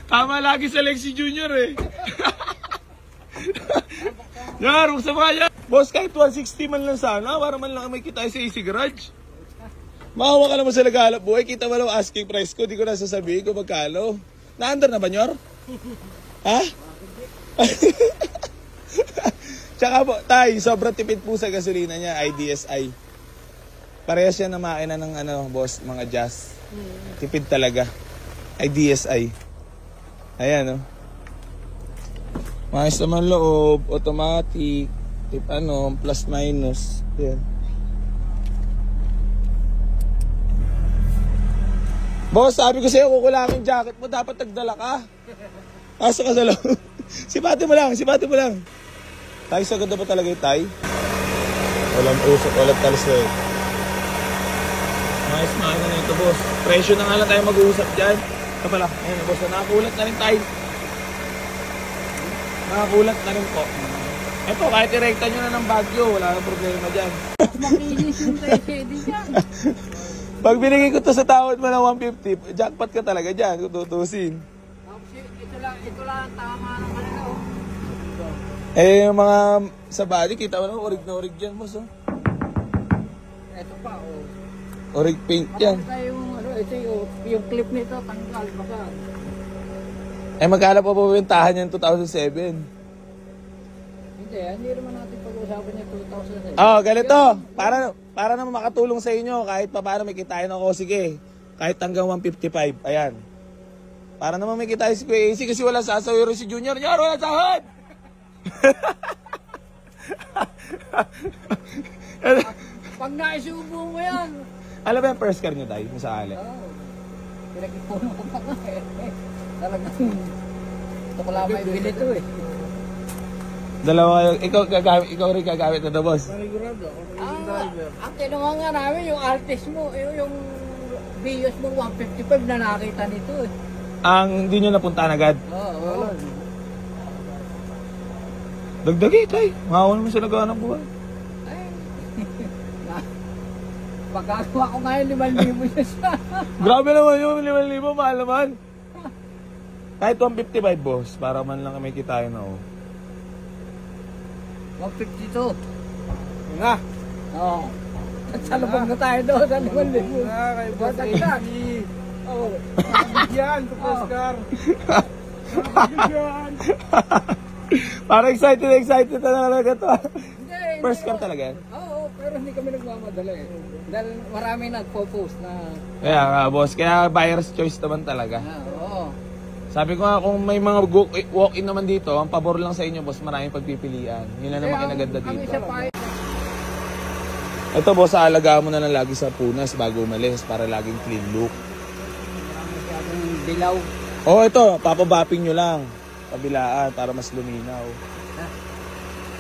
Tama lagi sa Lexi Junior eh. Yar, buksan mo yan. Boss, kahit 160 man lang sana, para man lang may kita sa AC Garage. Makawa ka naman sa naghahalap buhay. Kita mo lang asking price ko, di ko na sasabihin kung magkano. Na-under na ba, Nyor? Ha? Tsaka po, tay, sobrang tipid po sa gasolina niya, IDSI. Parehas yan na makina ng boss, mga Jazz. Tipid talaga. IDSI. Ayan, Maayos naman loob, automatic, plus minus. Ayan. Boss, sabi ko sa'yo, kukulangin jacket mo, dapat nagdala ka. Pasok ka sa loob. Sipati mo lang. Tay, sagad na ba talaga yung tay? Walang usok, walang talis na yun. Nice na ito, boss. Presyo na nga lang tayo mag-uusap dyan. Ito pala, ayun, boss, nakakulat na rin tayo. Nakakulat na rin po. Ito, kahit irekta nyo na ng Baguio, wala nang problema dyan. Makinis yung tayo pwede dyan. Pag binigay ko to sa tawad mo ng 150, jackpot ka talaga dyan, kung tutusin. Ito lang tama ng kanila, Yung mga sa body, kita mo na, orig na orig dyan, boss, Ito pa, Orig paint yan. Ito yung clip nito, tanggal, baka. Magkano pa bubentahan yan 2007? Hindi naman natin pag-usapan niya 2007. Ganito. Para naman makatulong sa inyo, kahit pa paano may kitain ako, sige. Kahit hanggang 155, ayan. Para naman may kitain si Kuya AC kasi wala sasawiro si Junior. Nyor, wala sahod! Pag naisubo mo yan. Alam ba yung first car nyo tayo? Sa alin? Pinag-ipuno ko pa nga Talagang ito ko lang may bili ito Dalawa, ikaw rin gagamit na the boss. Panigurado, ang tinungan nga namin yung artist mo, yung Vios mo 155 na nakita nito Ang hindi nyo napuntaan agad? Oo. Dagdagi tayo. Makawa naman sila gawa ng buhay. Pagkakawa ko ngayon 5,000 siya sa... Grabe naman yung 5,000, mahal naman. Kahit 155 boss, para man lang may kitain na 152. Nga. Oo. At salubog na tayo doon sa 5,000. Nga, kay Boss AC. Oo. Yan, sa first car. Parang excited na talaga ito. First car talaga yan? Oo, pero hindi kami nagmamadali Dahil marami nagpo-post na... Kaya nga boss, kaya buyer's choice naman talaga. Oo. Sabi ko nga, kung may mga walk-in naman dito, ang pabor lang sa inyo, boss, maraming pagpipilian. Yun lang naman kinaganda dito. Ito, boss, aalagaan mo na lang lagi sa punas bago umalis para laging clean look. Masyadong dilaw. Ito, papabapping nyo lang. Kabilaan, para mas luminaw.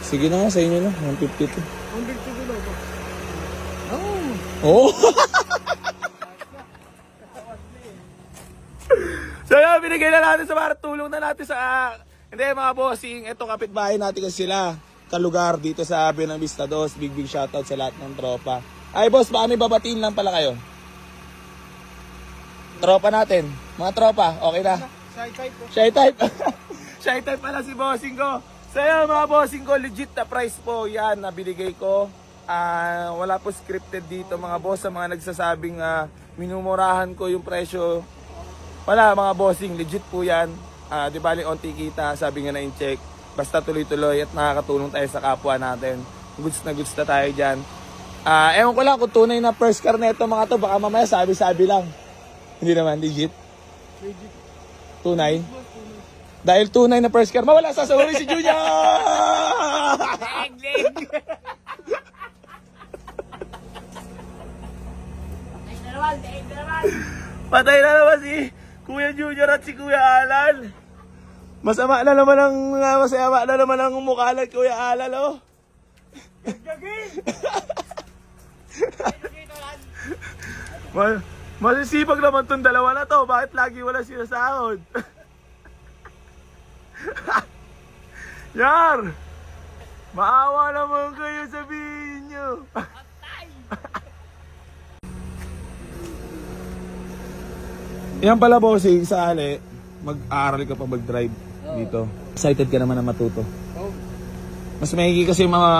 Sige na nga, sa inyo na. 152. 152 ba ito? Oo. So yun, binigay na natin sa para tulong na natin sa... Hindi mga bossing, ito kapitbahay natin kasi sila. Kalugar dito sa Buena Vista 2. Big shoutout sa lahat ng tropa. Ay boss, baka may babatiin lang pala kayo. Tropa natin. Mga tropa, okay na? Shy type po. Shy type. Shy type pala si bossing ko. So yun mga bossing ko, legit na price po yan na binigay ko. Wala po scripted dito mga boss sa mga nagsasabing minumurahan ko yung presyo. Wala mga bossing, legit po yan. Di bali onti kita, sabi nga na in-check. Basta tuloy-tuloy at nakakatulong tayo sa kapwa natin. Goods na tayo dyan. Ewan ko lang kung tunay na first car na ito mga to, baka mamaya sabi-sabi lang. Hindi naman, legit. Tunay. Dahil tunay na first car, mawala sasawari si Junior! Patay na naman si Kuya Junior at si Kuya Alan. Masama na naman ang mukha ng Kuya Alan, oh. Masisipag naman tong dalawa na to. Bakit lagi wala sinasahod? Yar! Maawa naman kayo, sabihin nyo. Yan pala bossing, sa ali, mag-aaral ka pa mag-drive dito. Excited ka naman na matuto. Mas mahigi kasi yung mga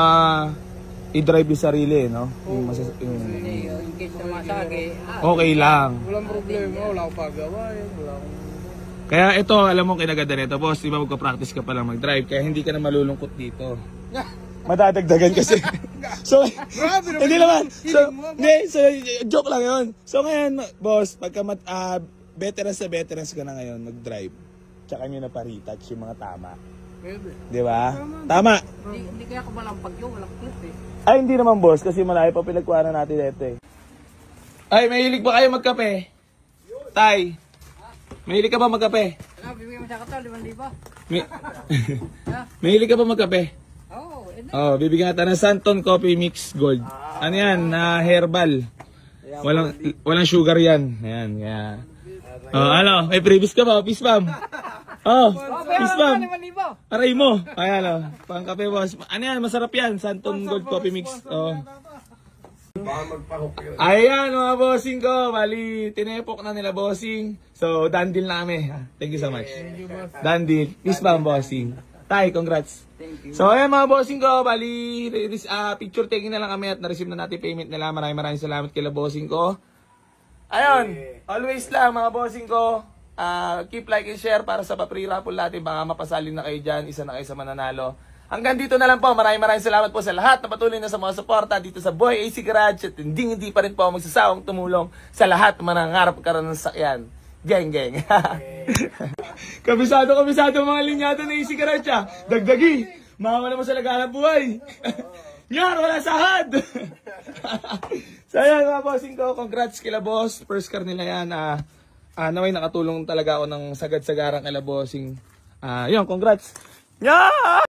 i-drive yung sarili, no? Yung In case na masagi, okay lang. Walang problema, wala akong pagawa yun, wala akong... Kaya ito, alam mo kinaganda nito, boss, di ba magka-practice ka pa lang mag-drive, kaya hindi ka na malulungkot dito. Madadagdagan kasi. So, hindi naman. So, joke lang yun. So ngayon, boss, pagka veterans ka na ngayon, mag-drive, tsaka nyo na pa-retouch yung mga tama. Pwede. Di ba? Tama. Hindi kaya ko malampag yun, walang clip eh. Ay, hindi naman boss, kasi malayo pa pinagkuhanan natin dito eh. Ay, mahilig ba kayo magkape? Tay, mahilig ka ba magkape? Bibigyan mo siya ka to, 5,000. Mahilig ka ba magkape? Oo, Oh, bibigyan kita ng Santon Coffee Mix Gold. Ano yan? Na herbal. Walang sugar yan. Ayan, kaya. Oh, ano? May previous ka ba? Peace bomb. Oh, peace bomb. Aray mo. Ayan, oh. Pang kape, boss. Ano yan? Masarap yan. Santon Gold Coffee Mix. Oh. Ayan, mga bossing ko. Bali, tinepok na nila bossing. So, done deal na kami. Thank you so much. Done deal. Peace bomb, bossing. Tay, congrats. So ayan mga bossing ko, bali picture taking na lang kami at na-receive na natin payment nila. Maraming salamat kila bossing ko. Ayun, always lang mga bossing ko, keep like and share para sa pa-free raffle natin. Baka mapasalin na kayo dyan, isa na kayo sa mananalo. Hanggang dito na lang po, maraming salamat po sa lahat na patuloy na sa mga suporta dito sa Boy AC Garage. At hindi pa rin po ako magsasawang tumulong sa lahat na manangarap karoon ng sakyan. Geng. Kabisado mga linyado na AC Garage ah. Dagdagi. Mawala mo sa lagalang buhay. Nyar, wala sahad. So ayan mga bossing ko, congrats kila boss. First car nila yan. Naway nakatulong talaga ako ng sagad-sagarang kila bossing. Yun, congrats. Nyar!